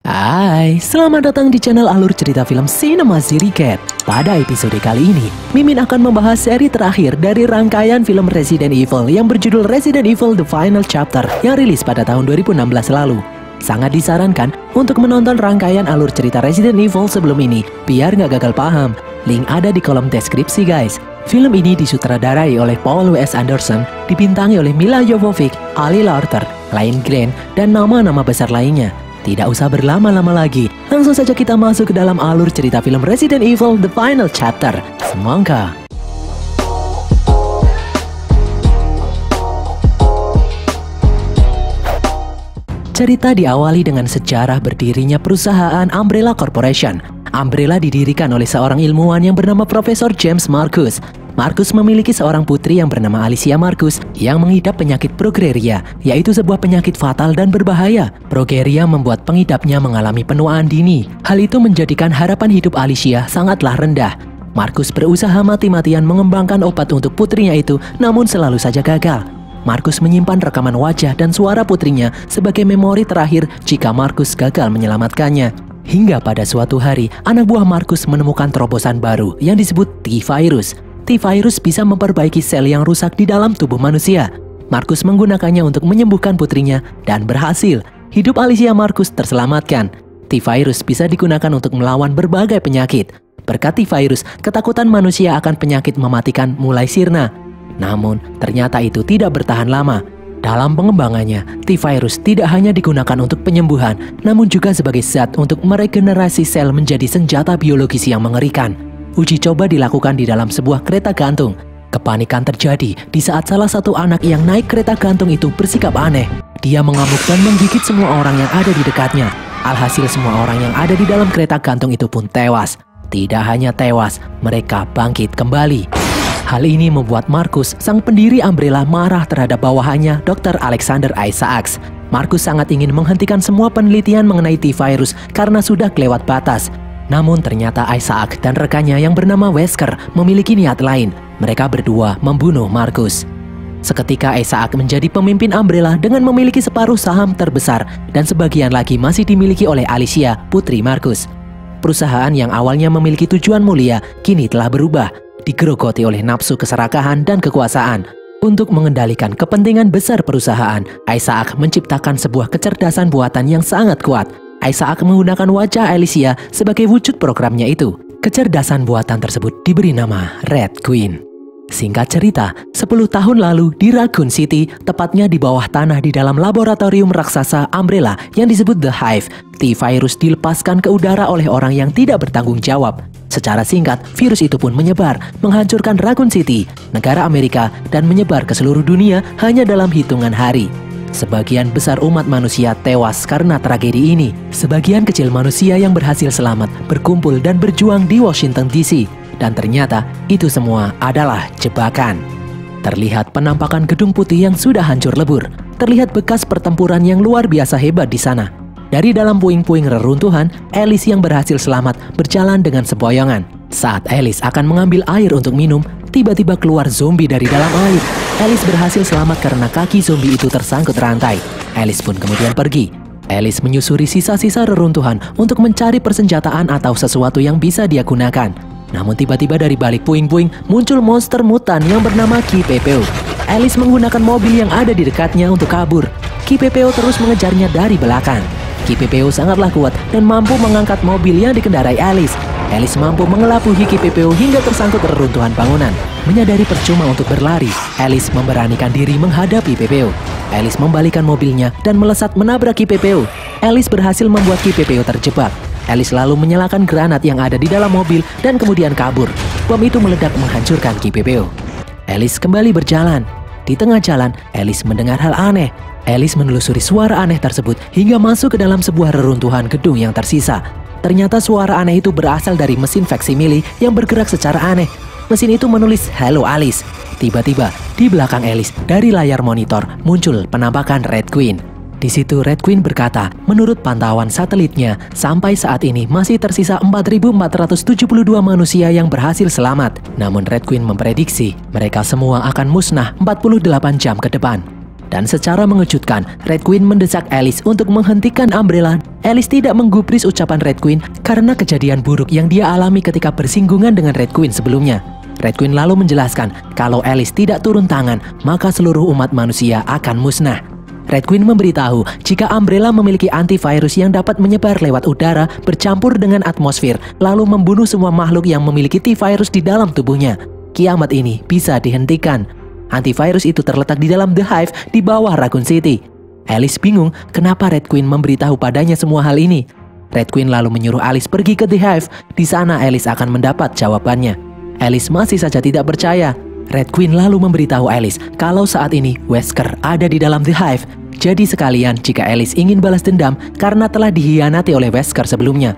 Hai, selamat datang di channel Alur Cerita Film Cinema Recap. Pada episode kali ini, Mimin akan membahas seri terakhir dari rangkaian film Resident Evil yang berjudul Resident Evil The Final Chapter yang rilis pada tahun 2016 lalu. Sangat disarankan untuk menonton rangkaian alur cerita Resident Evil sebelum ini, biar nggak gagal paham. Link ada di kolom deskripsi guys. Film ini disutradarai oleh Paul W.S. Anderson, dibintangi oleh Milla Jovovich, Ali Larter, Laine Grant, dan nama-nama besar lainnya. Tidak usah berlama-lama lagi, langsung saja kita masuk ke dalam alur cerita film Resident Evil The Final Chapter. Semangka. Cerita diawali dengan sejarah berdirinya perusahaan Umbrella Corporation. Umbrella didirikan oleh seorang ilmuwan yang bernama Profesor James Marcus. Marcus memiliki seorang putri yang bernama Alicia Marcus yang mengidap penyakit progeria, yaitu sebuah penyakit fatal dan berbahaya. Progeria membuat pengidapnya mengalami penuaan dini. Hal itu menjadikan harapan hidup Alicia sangatlah rendah. Marcus berusaha mati-matian mengembangkan obat untuk putrinya itu, namun selalu saja gagal. Marcus menyimpan rekaman wajah dan suara putrinya sebagai memori terakhir jika Marcus gagal menyelamatkannya. Hingga pada suatu hari, anak buah Marcus menemukan terobosan baru yang disebut T-Virus. T-Virus bisa memperbaiki sel yang rusak di dalam tubuh manusia. Marcus menggunakannya untuk menyembuhkan putrinya dan berhasil. Hidup Alicia Marcus terselamatkan. T-Virus bisa digunakan untuk melawan berbagai penyakit. Berkat T-Virus, ketakutan manusia akan penyakit mematikan mulai sirna. Namun, ternyata itu tidak bertahan lama. Dalam pengembangannya, T-Virus tidak hanya digunakan untuk penyembuhan, namun juga sebagai zat untuk meregenerasi sel menjadi senjata biologis yang mengerikan. Uji coba dilakukan di dalam sebuah kereta gantung. Kepanikan terjadi di saat salah satu anak yang naik kereta gantung itu bersikap aneh. Dia mengamuk dan menggigit semua orang yang ada di dekatnya. Alhasil semua orang yang ada di dalam kereta gantung itu pun tewas. Tidak hanya tewas, mereka bangkit kembali. Hal ini membuat Marcus, sang pendiri Umbrella, marah terhadap bawahannya, Dr. Alexander Isaacs. Marcus sangat ingin menghentikan semua penelitian mengenai T-Virus karena sudah kelewat batas. Namun ternyata Isaac dan rekannya yang bernama Wesker memiliki niat lain. Mereka berdua membunuh Marcus. Seketika Isaac menjadi pemimpin Umbrella dengan memiliki separuh saham terbesar dan sebagian lagi masih dimiliki oleh Alicia, putri Marcus. Perusahaan yang awalnya memiliki tujuan mulia kini telah berubah, digerogoti oleh nafsu keserakahan dan kekuasaan. Untuk mengendalikan kepentingan besar perusahaan, Isaac menciptakan sebuah kecerdasan buatan yang sangat kuat. Isaac menggunakan wajah Alicia sebagai wujud programnya itu. Kecerdasan buatan tersebut diberi nama Red Queen. Singkat cerita, 10 tahun lalu di Raccoon City, tepatnya di bawah tanah di dalam laboratorium raksasa Umbrella yang disebut The Hive, T-Virus dilepaskan ke udara oleh orang yang tidak bertanggung jawab. Secara singkat, virus itu pun menyebar, menghancurkan Raccoon City, negara Amerika, dan menyebar ke seluruh dunia hanya dalam hitungan hari. Sebagian besar umat manusia tewas karena tragedi ini. Sebagian kecil manusia yang berhasil selamat berkumpul dan berjuang di Washington DC. Dan ternyata itu semua adalah jebakan. Terlihat penampakan gedung putih yang sudah hancur lebur. Terlihat bekas pertempuran yang luar biasa hebat di sana. Dari dalam puing-puing reruntuhan, Alice yang berhasil selamat berjalan dengan sempoyongan. Saat Alice akan mengambil air untuk minum, tiba-tiba keluar zombie dari dalam air. Alice berhasil selamat karena kaki zombie itu tersangkut rantai. Alice pun kemudian pergi. Alice menyusuri sisa-sisa reruntuhan untuk mencari persenjataan atau sesuatu yang bisa dia gunakan. Namun tiba-tiba dari balik puing-puing muncul monster mutan yang bernama Ki-Pei-Peu. Alice menggunakan mobil yang ada di dekatnya untuk kabur. Ki-Pei-Peu terus mengejarnya dari belakang. Ki-Pei-Peu sangatlah kuat dan mampu mengangkat mobil yang dikendarai Alice. Alice mampu mengelabuhi Ki-Pei-Peu hingga tersangkut reruntuhan bangunan. Menyadari percuma untuk berlari, Alice memberanikan diri menghadapi Ki-Pei-Peu. Alice membalikan mobilnya dan melesat menabrak Ki-Pei-Peu. Alice berhasil membuat Ki-Pei-Peu terjebak. Alice lalu menyalakan granat yang ada di dalam mobil dan kemudian kabur. Bom itu meledak menghancurkan Ki-Pei-Peu. Alice kembali berjalan. Di tengah jalan, Alice mendengar hal aneh. Alice menelusuri suara aneh tersebut hingga masuk ke dalam sebuah reruntuhan gedung yang tersisa. Ternyata suara aneh itu berasal dari mesin faksimile yang bergerak secara aneh. Mesin itu menulis "Hello Alice". Tiba-tiba di belakang Alice dari layar monitor muncul penampakan Red Queen. Di situ Red Queen berkata, menurut pantauan satelitnya, sampai saat ini masih tersisa 4.472 manusia yang berhasil selamat. Namun Red Queen memprediksi mereka semua akan musnah 48 jam ke depan. Dan secara mengejutkan, Red Queen mendesak Alice untuk menghentikan Umbrella. Alice tidak menggubris ucapan Red Queen karena kejadian buruk yang dia alami ketika bersinggungan dengan Red Queen sebelumnya. Red Queen lalu menjelaskan kalau Alice tidak turun tangan, maka seluruh umat manusia akan musnah. Red Queen memberitahu jika Umbrella memiliki antivirus yang dapat menyebar lewat udara bercampur dengan atmosfer, lalu membunuh semua makhluk yang memiliki T-virus di dalam tubuhnya. Kiamat ini bisa dihentikan. Antivirus itu terletak di dalam The Hive di bawah Raccoon City. Alice bingung kenapa Red Queen memberitahu padanya semua hal ini. Red Queen lalu menyuruh Alice pergi ke The Hive. Di sana Alice akan mendapat jawabannya. Alice masih saja tidak percaya. Red Queen lalu memberitahu Alice kalau saat ini Wesker ada di dalam The Hive. Jadi sekalian jika Alice ingin balas dendam karena telah dihianati oleh Wesker sebelumnya.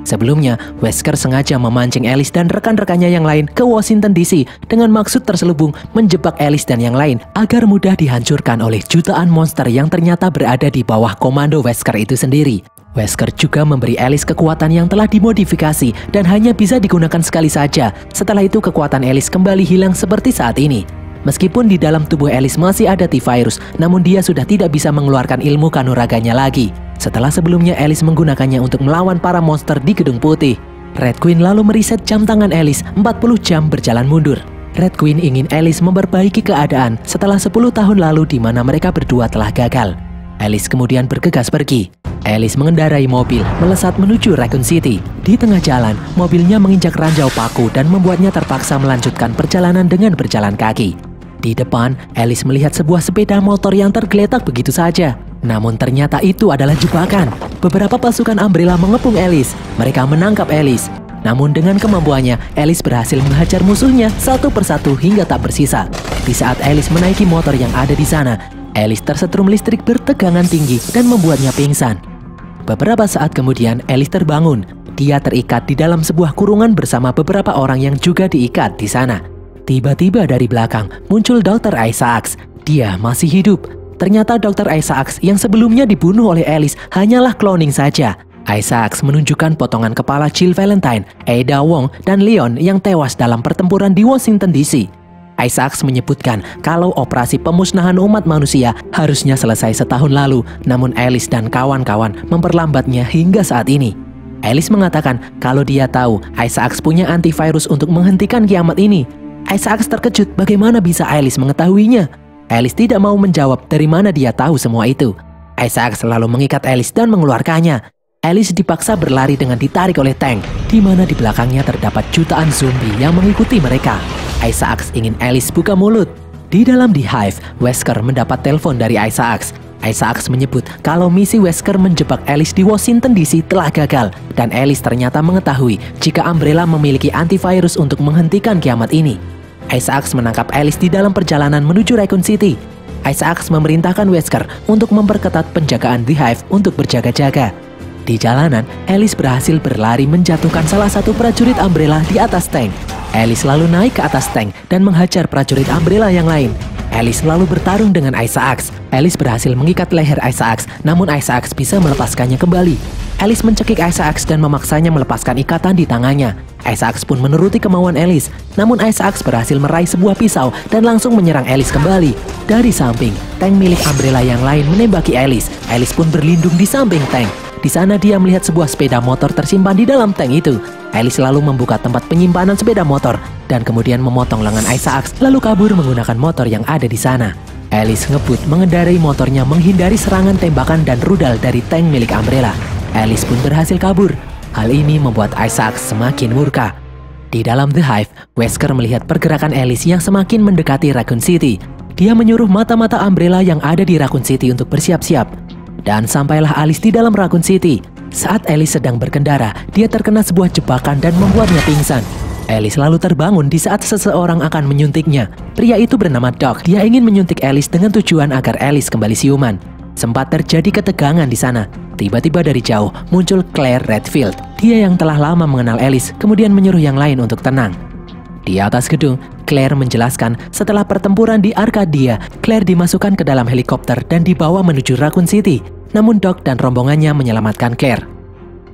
Sebelumnya, Wesker sengaja memancing Alice dan rekan-rekannya yang lain ke Washington DC dengan maksud terselubung menjebak Alice dan yang lain agar mudah dihancurkan oleh jutaan monster yang ternyata berada di bawah komando Wesker itu sendiri. Wesker juga memberi Alice kekuatan yang telah dimodifikasi dan hanya bisa digunakan sekali saja. Setelah itu kekuatan Alice kembali hilang seperti saat ini. Meskipun di dalam tubuh Alice masih ada T-virus, namun dia sudah tidak bisa mengeluarkan ilmu kanuraganya lagi. Setelah sebelumnya Alice menggunakannya untuk melawan para monster di Gedung Putih. Red Queen lalu meriset jam tangan Alice 40 jam berjalan mundur. Red Queen ingin Alice memperbaiki keadaan setelah 10 tahun lalu di mana mereka berdua telah gagal. Alice kemudian bergegas pergi. Alice mengendarai mobil melesat menuju Raccoon City. Di tengah jalan, mobilnya menginjak ranjau paku dan membuatnya terpaksa melanjutkan perjalanan dengan berjalan kaki. Di depan, Alice melihat sebuah sepeda motor yang tergeletak begitu saja. Namun ternyata itu adalah jebakan. Beberapa pasukan Umbrella mengepung Alice. Mereka menangkap Alice. Namun dengan kemampuannya, Alice berhasil menghajar musuhnya satu persatu hingga tak bersisa. Di saat Alice menaiki motor yang ada di sana, Alice tersetrum listrik bertegangan tinggi dan membuatnya pingsan. Beberapa saat kemudian, Alice terbangun. Dia terikat di dalam sebuah kurungan bersama beberapa orang yang juga diikat di sana. Tiba-tiba dari belakang muncul Dr. Isaacs. Dia masih hidup. Ternyata Dr. Isaacs yang sebelumnya dibunuh oleh Alice hanyalah cloning saja. Isaacs menunjukkan potongan kepala Jill Valentine, Ada Wong, dan Leon yang tewas dalam pertempuran di Washington DC. Isaacs menyebutkan kalau operasi pemusnahan umat manusia harusnya selesai setahun lalu, namun Alice dan kawan-kawan memperlambatnya hingga saat ini. Alice mengatakan kalau dia tahu Isaacs punya antivirus untuk menghentikan kiamat ini. Isaacs terkejut bagaimana bisa Alice mengetahuinya. Alice tidak mau menjawab dari mana dia tahu semua itu. Isaacs selalu mengikat Alice dan mengeluarkannya. Alice dipaksa berlari dengan ditarik oleh tank, di mana di belakangnya terdapat jutaan zombie yang mengikuti mereka. Isaacs ingin Alice buka mulut. Di dalam The Hive, Wesker mendapat telepon dari Isaacs. Isaacs menyebut kalau misi Wesker menjebak Alice di Washington DC telah gagal, dan Alice ternyata mengetahui jika Umbrella memiliki antivirus untuk menghentikan kiamat ini. Isaacs menangkap Alice di dalam perjalanan menuju Raccoon City. Isaacs memerintahkan Wesker untuk memperketat penjagaan The Hive untuk berjaga-jaga. Di jalanan, Alice berhasil berlari menjatuhkan salah satu prajurit Umbrella di atas tank. Alice lalu naik ke atas tank dan menghajar prajurit Umbrella yang lain. Alice lalu bertarung dengan Isaacs. Alice berhasil mengikat leher Isaacs, namun Isaacs bisa melepaskannya kembali. Alice mencekik Isaacs dan memaksanya melepaskan ikatan di tangannya. Isaacs pun menuruti kemauan Alice, namun Isaacs berhasil meraih sebuah pisau dan langsung menyerang Alice kembali. Dari samping, tank milik Umbrella yang lain menembaki Alice. Alice pun berlindung di samping tank. Di sana dia melihat sebuah sepeda motor tersimpan di dalam tank itu. Alice lalu membuka tempat penyimpanan sepeda motor dan kemudian memotong lengan Isaacs lalu kabur menggunakan motor yang ada di sana. Alice ngebut mengendarai motornya menghindari serangan tembakan dan rudal dari tank milik Umbrella. Alice pun berhasil kabur. Hal ini membuat Isaacs semakin murka. Di dalam The Hive, Wesker melihat pergerakan Alice yang semakin mendekati Raccoon City. Dia menyuruh mata-mata Umbrella yang ada di Raccoon City untuk bersiap-siap. Dan sampailah Alice di dalam Raccoon City. Saat Alice sedang berkendara, dia terkena sebuah jebakan dan membuatnya pingsan. Alice lalu terbangun di saat seseorang akan menyuntiknya. Pria itu bernama Doc. Dia ingin menyuntik Alice dengan tujuan agar Alice kembali siuman. Sempat terjadi ketegangan di sana. Tiba-tiba dari jauh muncul Claire Redfield. Dia yang telah lama mengenal Alice, kemudian menyuruh yang lain untuk tenang. Di atas gedung, Claire menjelaskan setelah pertempuran di Arcadia, Claire dimasukkan ke dalam helikopter dan dibawa menuju Raccoon City. Namun Doc dan rombongannya menyelamatkan Claire.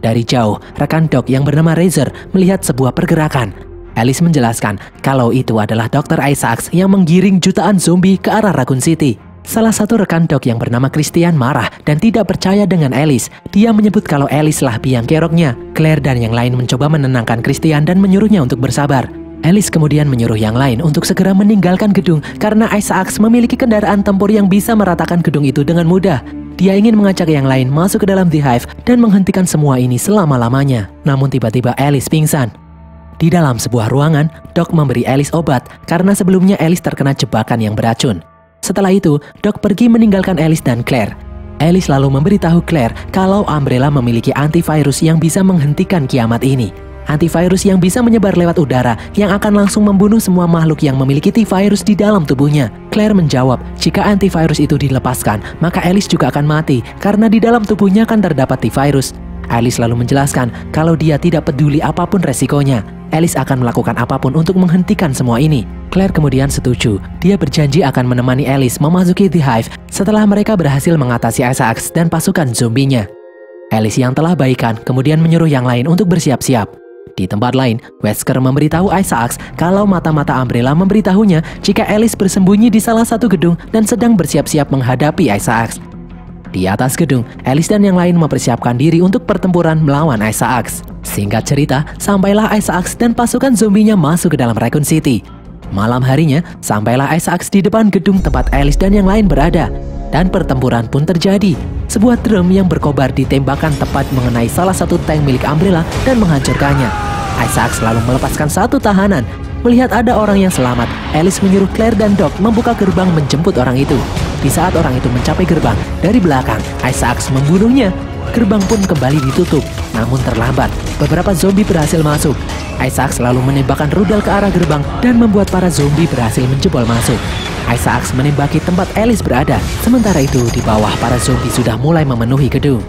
Dari jauh, rekan Doc yang bernama Razor melihat sebuah pergerakan. Alice menjelaskan kalau itu adalah Dr. Isaacs yang menggiring jutaan zombie ke arah Raccoon City. Salah satu rekan Doc yang bernama Christian marah dan tidak percaya dengan Alice. Dia menyebut kalau Alice lah biang keroknya. Claire dan yang lain mencoba menenangkan Christian dan menyuruhnya untuk bersabar. Alice kemudian menyuruh yang lain untuk segera meninggalkan gedung karena Isaacs memiliki kendaraan tempur yang bisa meratakan gedung itu dengan mudah. Dia ingin mengajak yang lain masuk ke dalam The Hive dan menghentikan semua ini selama-lamanya. Namun tiba-tiba Alice pingsan. Di dalam sebuah ruangan, Doc memberi Alice obat karena sebelumnya Alice terkena jebakan yang beracun. Setelah itu, Doc pergi meninggalkan Alice dan Claire. Alice lalu memberitahu Claire kalau Umbrella memiliki antivirus yang bisa menghentikan kiamat ini. Antivirus yang bisa menyebar lewat udara yang akan langsung membunuh semua makhluk yang memiliki T-virus di dalam tubuhnya. Claire menjawab, jika antivirus itu dilepaskan, maka Alice juga akan mati karena di dalam tubuhnya akan terdapat T-virus. Alice lalu menjelaskan kalau dia tidak peduli apapun resikonya. Alice akan melakukan apapun untuk menghentikan semua ini. Claire kemudian setuju. Dia berjanji akan menemani Alice memasuki The Hive setelah mereka berhasil mengatasi Isaacs dan pasukan zombinya. Alice yang telah baikan kemudian menyuruh yang lain untuk bersiap-siap. Di tempat lain, Wesker memberitahu Isaacs kalau mata-mata Umbrella memberitahunya jika Alice bersembunyi di salah satu gedung dan sedang bersiap-siap menghadapi Isaacs. Di atas gedung, Alice dan yang lain mempersiapkan diri untuk pertempuran melawan Isaacs. Singkat cerita, sampailah Isaacs dan pasukan zombinya masuk ke dalam Raccoon City. Malam harinya, sampailah Isaacs di depan gedung tempat Alice dan yang lain berada. Dan pertempuran pun terjadi. Sebuah drum yang berkobar ditembakkan tepat mengenai salah satu tank milik Umbrella dan menghancurkannya. Isaacs selalu melepaskan satu tahanan. Melihat ada orang yang selamat, Alice menyuruh Claire dan Doc membuka gerbang menjemput orang itu. Di saat orang itu mencapai gerbang, dari belakang, Isaacs membunuhnya. Gerbang pun kembali ditutup, namun terlambat. Beberapa zombie berhasil masuk. Isaacs selalu menembakkan rudal ke arah gerbang dan membuat para zombie berhasil menjebol masuk. Isaacs menembaki tempat Alice berada. Sementara itu, di bawah para zombie sudah mulai memenuhi gedung.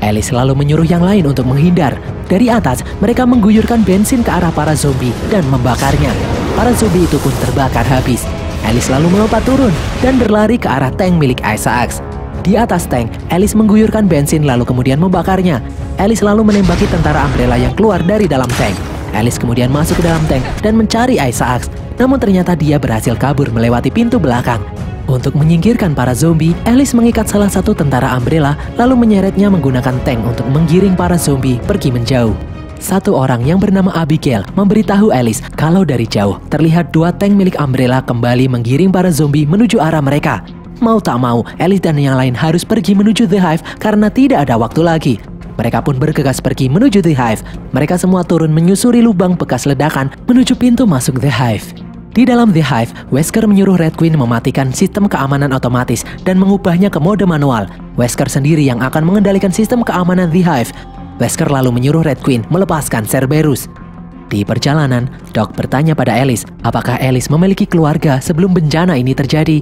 Alice selalu menyuruh yang lain untuk menghindar. Dari atas, mereka mengguyurkan bensin ke arah para zombie dan membakarnya. Para zombie itu pun terbakar habis. Alice lalu melompat turun dan berlari ke arah tank milik Isaacs. Di atas tank, Alice mengguyurkan bensin lalu kemudian membakarnya. Alice lalu menembaki tentara Umbrella yang keluar dari dalam tank. Alice kemudian masuk ke dalam tank dan mencari Isaacs. Namun ternyata dia berhasil kabur melewati pintu belakang. Untuk menyingkirkan para zombie, Alice mengikat salah satu tentara Umbrella lalu menyeretnya menggunakan tank untuk menggiring para zombie pergi menjauh. Satu orang yang bernama Abigail memberitahu Alice kalau dari jauh terlihat dua tank milik Umbrella kembali menggiring para zombie menuju arah mereka. Mau tak mau, Alice dan yang lain harus pergi menuju The Hive karena tidak ada waktu lagi. Mereka pun bergegas pergi menuju The Hive. Mereka semua turun menyusuri lubang bekas ledakan menuju pintu masuk The Hive. Di dalam The Hive, Wesker menyuruh Red Queen mematikan sistem keamanan otomatis dan mengubahnya ke mode manual. Wesker sendiri yang akan mengendalikan sistem keamanan The Hive. Wesker lalu menyuruh Red Queen melepaskan Cerberus. Di perjalanan, Doc bertanya pada Alice, apakah Alice memiliki keluarga sebelum bencana ini terjadi?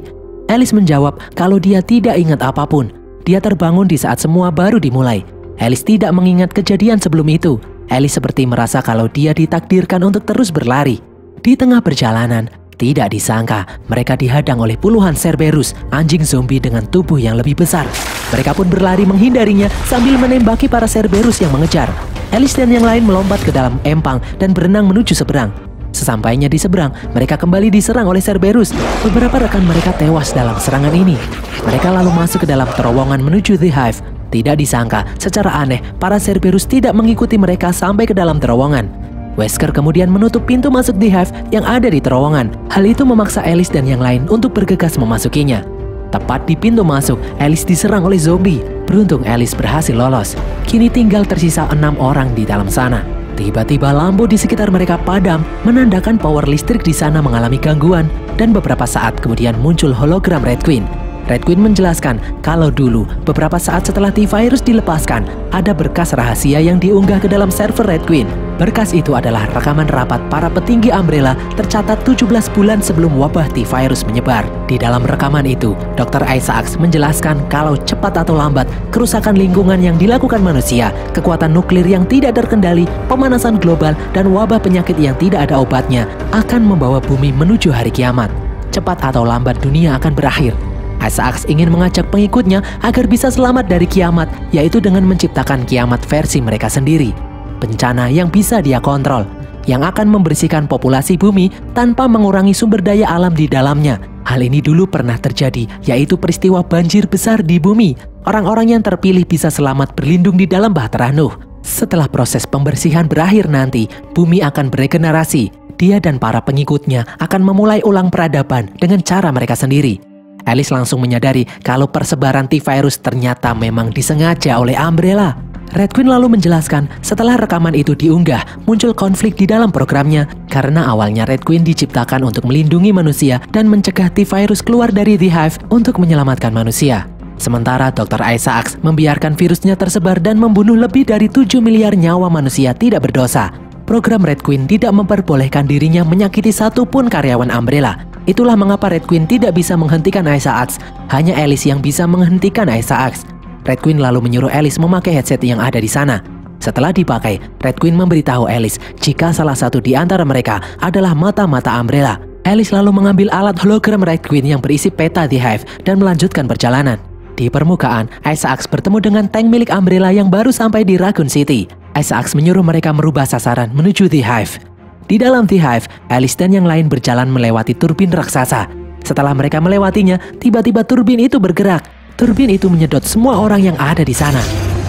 Alice menjawab kalau dia tidak ingat apapun. Dia terbangun di saat semua baru dimulai. Alice tidak mengingat kejadian sebelum itu. Alice seperti merasa kalau dia ditakdirkan untuk terus berlari. Di tengah perjalanan, tidak disangka mereka dihadang oleh puluhan Cerberus, anjing zombie dengan tubuh yang lebih besar. Mereka pun berlari menghindarinya sambil menembaki para Cerberus yang mengejar. Alice dan yang lain melompat ke dalam empang dan berenang menuju seberang. Sesampainya di seberang, mereka kembali diserang oleh Cerberus. Beberapa rekan mereka tewas dalam serangan ini. Mereka lalu masuk ke dalam terowongan menuju The Hive. Tidak disangka, secara aneh, para Cerberus tidak mengikuti mereka sampai ke dalam terowongan. Wesker kemudian menutup pintu masuk The Hive yang ada di terowongan. Hal itu memaksa Alice dan yang lain untuk bergegas memasukinya. Tepat di pintu masuk, Alice diserang oleh zombie. Beruntung Alice berhasil lolos. Kini tinggal tersisa 6 orang di dalam sana. Tiba-tiba lampu di sekitar mereka padam, menandakan power listrik di sana mengalami gangguan. Dan beberapa saat kemudian muncul hologram Red Queen. Red Queen menjelaskan kalau dulu, beberapa saat setelah T-virus dilepaskan, ada berkas rahasia yang diunggah ke dalam server Red Queen. Berkas itu adalah rekaman rapat para petinggi Umbrella tercatat 17 bulan sebelum wabah T-virus menyebar. Di dalam rekaman itu, Dr. Isaacs menjelaskan kalau cepat atau lambat, kerusakan lingkungan yang dilakukan manusia, kekuatan nuklir yang tidak terkendali, pemanasan global, dan wabah penyakit yang tidak ada obatnya akan membawa bumi menuju hari kiamat. Cepat atau lambat dunia akan berakhir. Isaacs ingin mengajak pengikutnya agar bisa selamat dari kiamat, yaitu dengan menciptakan kiamat versi mereka sendiri. Bencana yang bisa dia kontrol. yang akan membersihkan populasi bumi tanpa mengurangi sumber daya alam di dalamnya. Hal ini dulu pernah terjadi, yaitu peristiwa banjir besar di bumi. Orang-orang yang terpilih bisa selamat berlindung di dalam Bahtera Nuh. Setelah proses pembersihan berakhir nanti, bumi akan beregenerasi. Dia dan para pengikutnya akan memulai ulang peradaban dengan cara mereka sendiri. Alice langsung menyadari kalau persebaran T-Virus ternyata memang disengaja oleh Umbrella. Red Queen lalu menjelaskan setelah rekaman itu diunggah, muncul konflik di dalam programnya karena awalnya Red Queen diciptakan untuk melindungi manusia dan mencegah T-Virus keluar dari The Hive untuk menyelamatkan manusia. Sementara Dr. Isaacs membiarkan virusnya tersebar dan membunuh lebih dari 7 miliar nyawa manusia tidak berdosa. Program Red Queen tidak memperbolehkan dirinya menyakiti satupun karyawan Umbrella. Itulah mengapa Red Queen tidak bisa menghentikan Isaacs, hanya Alice yang bisa menghentikan Isaacs. Red Queen lalu menyuruh Alice memakai headset yang ada di sana. Setelah dipakai, Red Queen memberitahu Alice jika salah satu di antara mereka adalah mata-mata Umbrella. Alice lalu mengambil alat hologram Red Queen yang berisi peta The Hive dan melanjutkan perjalanan. Di permukaan, Isaacs bertemu dengan tank milik Umbrella yang baru sampai di Raccoon City. Isaacs menyuruh mereka merubah sasaran menuju The Hive. Di dalam The Hive, Alice dan yang lain berjalan melewati turbin raksasa. Setelah mereka melewatinya, tiba-tiba turbin itu bergerak. Turbin itu menyedot semua orang yang ada di sana.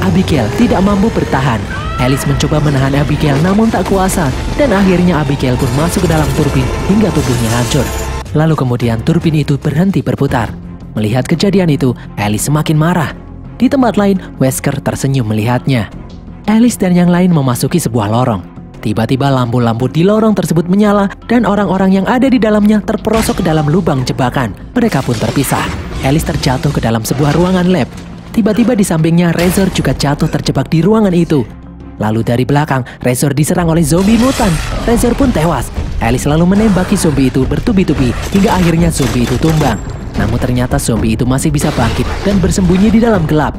Abigail tidak mampu bertahan. Alice mencoba menahan Abigail namun tak kuasa, dan akhirnya Abigail pun masuk ke dalam turbin hingga tubuhnya hancur. Lalu kemudian turbin itu berhenti berputar. Melihat kejadian itu, Alice semakin marah. Di tempat lain, Wesker tersenyum melihatnya. Alice dan yang lain memasuki sebuah lorong. Tiba-tiba lampu-lampu di lorong tersebut menyala dan orang-orang yang ada di dalamnya terperosok ke dalam lubang jebakan. Mereka pun terpisah. Alice terjatuh ke dalam sebuah ruangan lab. Tiba-tiba di sampingnya Razor juga jatuh terjebak di ruangan itu. Lalu dari belakang, Razor diserang oleh zombie mutan. Razor pun tewas. Alice lalu menembaki zombie itu bertubi-tubi hingga akhirnya zombie itu tumbang. Namun ternyata zombie itu masih bisa bangkit dan bersembunyi di dalam gelap.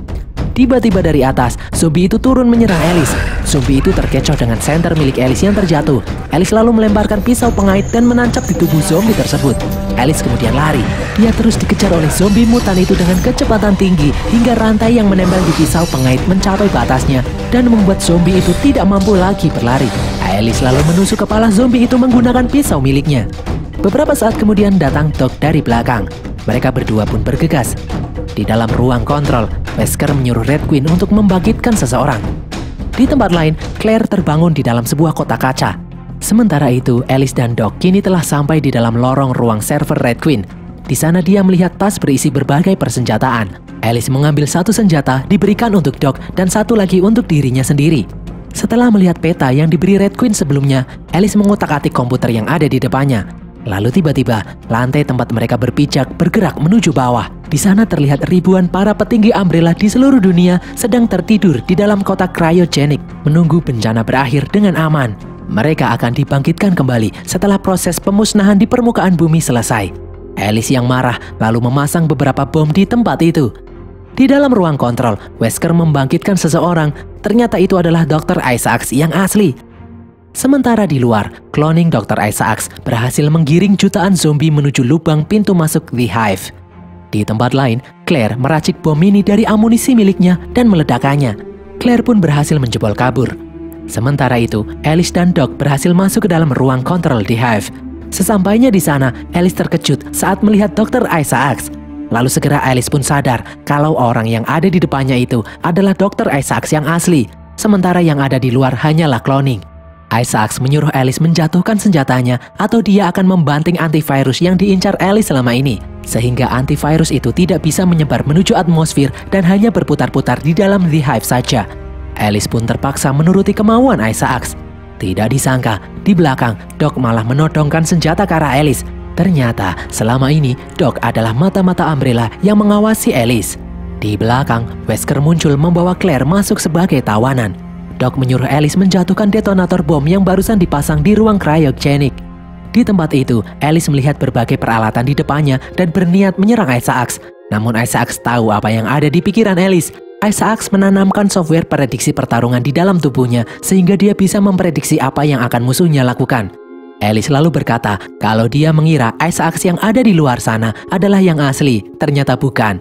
Tiba-tiba dari atas, zombie itu turun menyerang Alice. Zombie itu terkecoh dengan senter milik Alice yang terjatuh. Alice lalu melemparkan pisau pengait dan menancap di tubuh zombie tersebut. Alice kemudian lari. Dia terus dikejar oleh zombie mutan itu dengan kecepatan tinggi hingga rantai yang menempel di pisau pengait mencapai batasnya dan membuat zombie itu tidak mampu lagi berlari. Alice lalu menusuk kepala zombie itu menggunakan pisau miliknya. Beberapa saat kemudian datang Doc dari belakang. Mereka berdua pun bergegas. Di dalam ruang kontrol, Wesker menyuruh Red Queen untuk membangkitkan seseorang. Di tempat lain, Claire terbangun di dalam sebuah kotak kaca. Sementara itu, Alice dan Doc kini telah sampai di dalam lorong ruang server Red Queen. Di sana dia melihat tas berisi berbagai persenjataan. Alice mengambil satu senjata diberikan untuk Doc dan satu lagi untuk dirinya sendiri. Setelah melihat peta yang diberi Red Queen sebelumnya, Alice mengutak-atik komputer yang ada di depannya. Lalu tiba-tiba, lantai tempat mereka berpijak bergerak menuju bawah. Di sana terlihat ribuan para petinggi Umbrella di seluruh dunia sedang tertidur di dalam kotak cryogenik, menunggu bencana berakhir dengan aman. Mereka akan dibangkitkan kembali setelah proses pemusnahan di permukaan bumi selesai. Alice yang marah lalu memasang beberapa bom di tempat itu. Di dalam ruang kontrol, Wesker membangkitkan seseorang. Ternyata itu adalah Dr. Isaacs yang asli. Sementara di luar, cloning Dr. Isaacs berhasil menggiring jutaan zombie menuju lubang pintu masuk The Hive. Di tempat lain, Claire meracik bom mini dari amunisi miliknya dan meledakkannya. Claire pun berhasil menjebol kabur. Sementara itu, Alice dan Doc berhasil masuk ke dalam ruang kontrol The Hive. Sesampainya di sana, Alice terkejut saat melihat Dr. Isaacs. Lalu segera Alice pun sadar kalau orang yang ada di depannya itu adalah Dr. Isaacs yang asli, sementara yang ada di luar hanyalah cloning. Isaacs menyuruh Alice menjatuhkan senjatanya atau dia akan membanting antivirus yang diincar Alice selama ini. Sehingga antivirus itu tidak bisa menyebar menuju atmosfer dan hanya berputar-putar di dalam The Hive saja. Alice pun terpaksa menuruti kemauan Isaacs. Tidak disangka, di belakang Doc malah menodongkan senjata ke arah Alice. Ternyata selama ini Doc adalah mata-mata Umbrella yang mengawasi Alice. Di belakang, Wesker muncul membawa Claire masuk sebagai tawanan. Doc menyuruh Alice menjatuhkan detonator bom yang barusan dipasang di ruang cryogenik. Di tempat itu, Alice melihat berbagai peralatan di depannya dan berniat menyerang Isaacs. Namun Isaacs tahu apa yang ada di pikiran Alice. Isaacs menanamkan software prediksi pertarungan di dalam tubuhnya sehingga dia bisa memprediksi apa yang akan musuhnya lakukan. Alice lalu berkata kalau dia mengira Isaacs yang ada di luar sana adalah yang asli, ternyata bukan.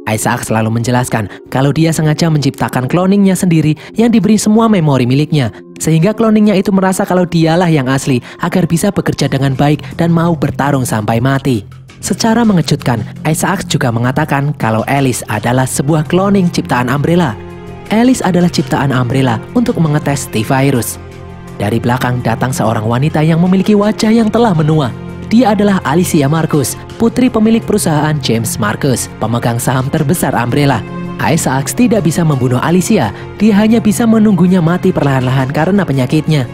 Isaac selalu menjelaskan kalau dia sengaja menciptakan cloningnya sendiri yang diberi semua memori miliknya, sehingga cloningnya itu merasa kalau dialah yang asli agar bisa bekerja dengan baik dan mau bertarung sampai mati. Secara mengejutkan, Isaac juga mengatakan kalau Alice adalah sebuah cloning ciptaan Umbrella. Alice adalah ciptaan Umbrella untuk mengetes T-Virus. Dari belakang datang seorang wanita yang memiliki wajah yang telah menua. Dia adalah Alicia Marcus, putri pemilik perusahaan James Marcus, pemegang saham terbesar Umbrella. Isaac tidak bisa membunuh Alicia, dia hanya bisa menunggunya mati perlahan-lahan karena penyakitnya.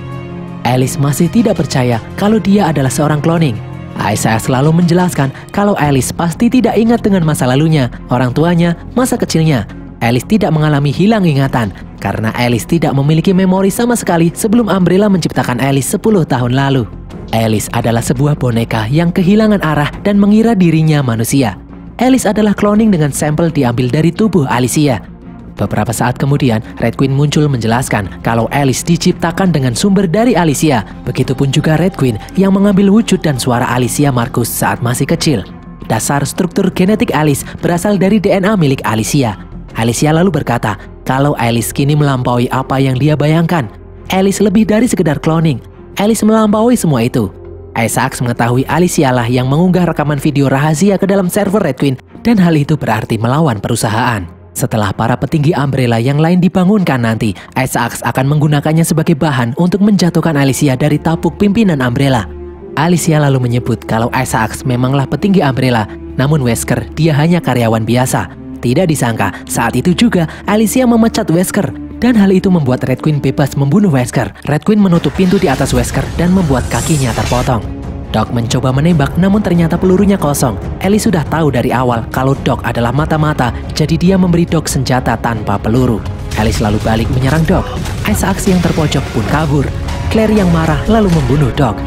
Alice masih tidak percaya kalau dia adalah seorang cloning. Isaac selalu menjelaskan kalau Alice pasti tidak ingat dengan masa lalunya, orang tuanya, masa kecilnya. Alice tidak mengalami hilang ingatan, karena Alice tidak memiliki memori sama sekali sebelum Umbrella menciptakan Alice 10 tahun lalu. Alice adalah sebuah boneka yang kehilangan arah dan mengira dirinya manusia. Alice adalah cloning dengan sampel diambil dari tubuh Alicia. Beberapa saat kemudian, Red Queen muncul menjelaskan kalau Alice diciptakan dengan sumber dari Alicia. Begitupun juga Red Queen yang mengambil wujud dan suara Alicia Marcus saat masih kecil. Dasar struktur genetik Alice berasal dari DNA milik Alicia. Alicia lalu berkata kalau Alice kini melampaui apa yang dia bayangkan. Alice lebih dari sekedar cloning. Alice melampaui semua itu. Isaac mengetahui Alicia lah yang mengunggah rekaman video rahasia ke dalam server Red Queen dan hal itu berarti melawan perusahaan. Setelah para petinggi Umbrella yang lain dibangunkan nanti, Isaac akan menggunakannya sebagai bahan untuk menjatuhkan Alicia dari tapuk pimpinan Umbrella. Alicia lalu menyebut kalau Isaac memanglah petinggi Umbrella, namun Wesker dia hanya karyawan biasa. Tidak disangka, saat itu juga Alicia memecat Wesker. Dan hal itu membuat Red Queen bebas membunuh Wesker. Red Queen menutup pintu di atas Wesker dan membuat kakinya terpotong. Doc mencoba menembak namun ternyata pelurunya kosong. Ellie sudah tahu dari awal kalau Doc adalah mata-mata, jadi dia memberi Doc senjata tanpa peluru. Ellie selalu balik menyerang Doc. Isaac yang terpojok pun kabur. Claire yang marah lalu membunuh Doc.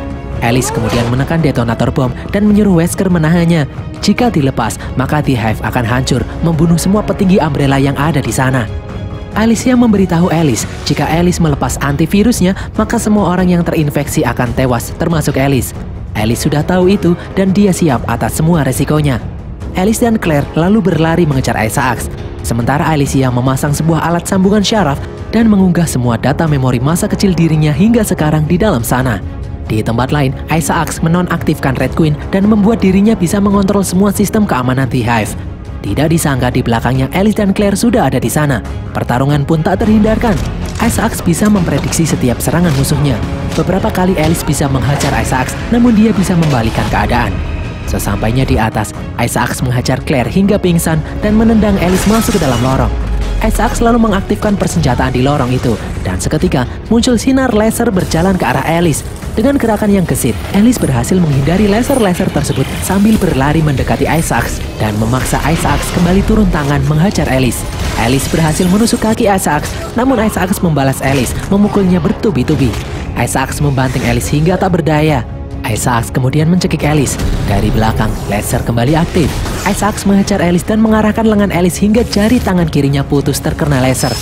Alice kemudian menekan detonator bom dan menyuruh Wesker menahannya. Jika dilepas, maka The Hive akan hancur, membunuh semua petinggi Umbrella yang ada di sana. Alicia memberitahu Alice, jika Alice melepas antivirusnya, maka semua orang yang terinfeksi akan tewas, termasuk Alice. Alice sudah tahu itu dan dia siap atas semua resikonya. Alice dan Claire lalu berlari mengejar Isaac. Sementara Alicia memasang sebuah alat sambungan syaraf dan mengunggah semua data memori masa kecil dirinya hingga sekarang di dalam sana. Di tempat lain, Isaac menonaktifkan Red Queen dan membuat dirinya bisa mengontrol semua sistem keamanan The Hive. Tidak disangka di belakangnya Alice dan Claire sudah ada di sana. Pertarungan pun tak terhindarkan. Isaac bisa memprediksi setiap serangan musuhnya. Beberapa kali Alice bisa menghajar Isaac, namun dia bisa membalikan keadaan. Sesampainya di atas, Isaac menghajar Claire hingga pingsan dan menendang Alice masuk ke dalam lorong. Isaac selalu mengaktifkan persenjataan di lorong itu, dan seketika muncul sinar laser berjalan ke arah Alice. Dengan gerakan yang gesit, Alice berhasil menghindari laser-laser tersebut sambil berlari mendekati Isaac dan memaksa Isaac kembali turun tangan menghajar Alice. Alice berhasil menusuk kaki Isaac, namun Isaac membalas Alice, memukulnya bertubi-tubi. Isaac membanting Alice hingga tak berdaya. Isaac kemudian mencekik Alice. Dari belakang, laser kembali aktif. Isaac menghajar Alice dan mengarahkan lengan Alice hingga jari tangan kirinya putus terkena laser.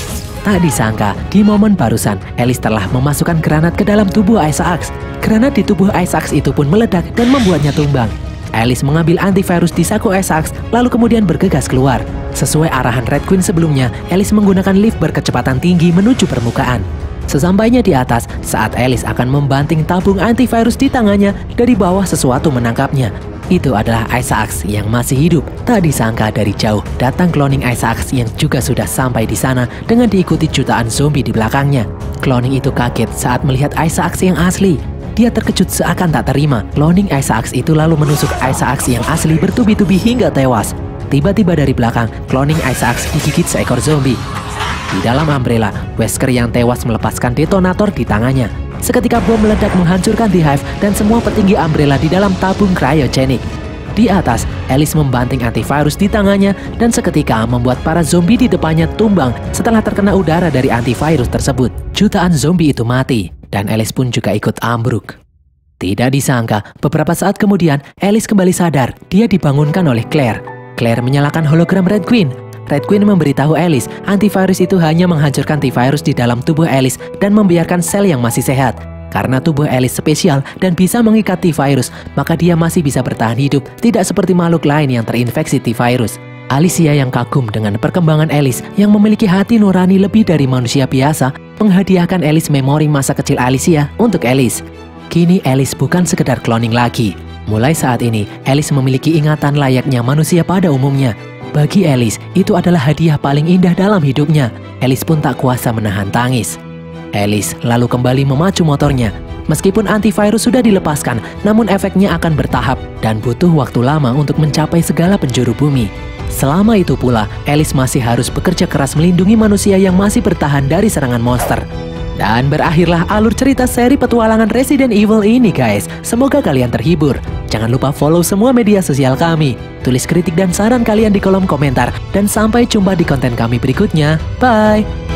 Tak disangka, di momen barusan, Alice telah memasukkan granat ke dalam tubuh Isaac. Granat di tubuh Isaac itu pun meledak dan membuatnya tumbang. Alice mengambil antivirus di saku Isaac, lalu kemudian bergegas keluar. Sesuai arahan Red Queen sebelumnya, Alice menggunakan lift berkecepatan tinggi menuju permukaan. Sesampainya di atas, saat Alice akan membanting tabung antivirus di tangannya, dari bawah sesuatu menangkapnya. Itu adalah Isaac yang masih hidup. Tak disangka dari jauh datang cloning Isaac yang juga sudah sampai di sana dengan diikuti jutaan zombie di belakangnya. Cloning itu kaget saat melihat Isaac yang asli. Dia terkejut seakan tak terima. Cloning Isaac itu lalu menusuk Isaac yang asli bertubi-tubi hingga tewas. Tiba-tiba dari belakang, cloning Isaac digigit seekor zombie. Di dalam Umbrella, Wesker yang tewas melepaskan detonator di tangannya. Seketika bom meledak menghancurkan The Hive dan semua petinggi Umbrella di dalam tabung cryogenik. Di atas, Alice membanting antivirus di tangannya dan seketika membuat para zombie di depannya tumbang setelah terkena udara dari antivirus tersebut. Jutaan zombie itu mati dan Alice pun juga ikut ambruk. Tidak disangka, beberapa saat kemudian Alice kembali sadar. Dia dibangunkan oleh Claire. Claire menyalakan hologram Red Queen. Red Queen memberitahu Alice, antivirus itu hanya menghancurkan T-Virus di dalam tubuh Alice dan membiarkan sel yang masih sehat. Karena tubuh Alice spesial dan bisa mengikat T-Virus, maka dia masih bisa bertahan hidup, tidak seperti makhluk lain yang terinfeksi T-Virus. Alicia yang kagum dengan perkembangan Alice yang memiliki hati nurani lebih dari manusia biasa, menghadiahkan Alice memori masa kecil Alicia untuk Alice. Kini Alice bukan sekedar cloning lagi. Mulai saat ini, Alice memiliki ingatan layaknya manusia pada umumnya. Bagi Alice, itu adalah hadiah paling indah dalam hidupnya. Alice pun tak kuasa menahan tangis. Alice lalu kembali memacu motornya. Meskipun antivirus sudah dilepaskan, namun efeknya akan bertahap dan butuh waktu lama untuk mencapai segala penjuru bumi. Selama itu pula, Alice masih harus bekerja keras melindungi manusia yang masih bertahan dari serangan monster. Dan berakhirlah alur cerita seri petualangan Resident Evil ini guys. Semoga kalian terhibur. Jangan lupa follow semua media sosial kami. Tulis kritik dan saran kalian di kolom komentar. Dan sampai jumpa di konten kami berikutnya. Bye!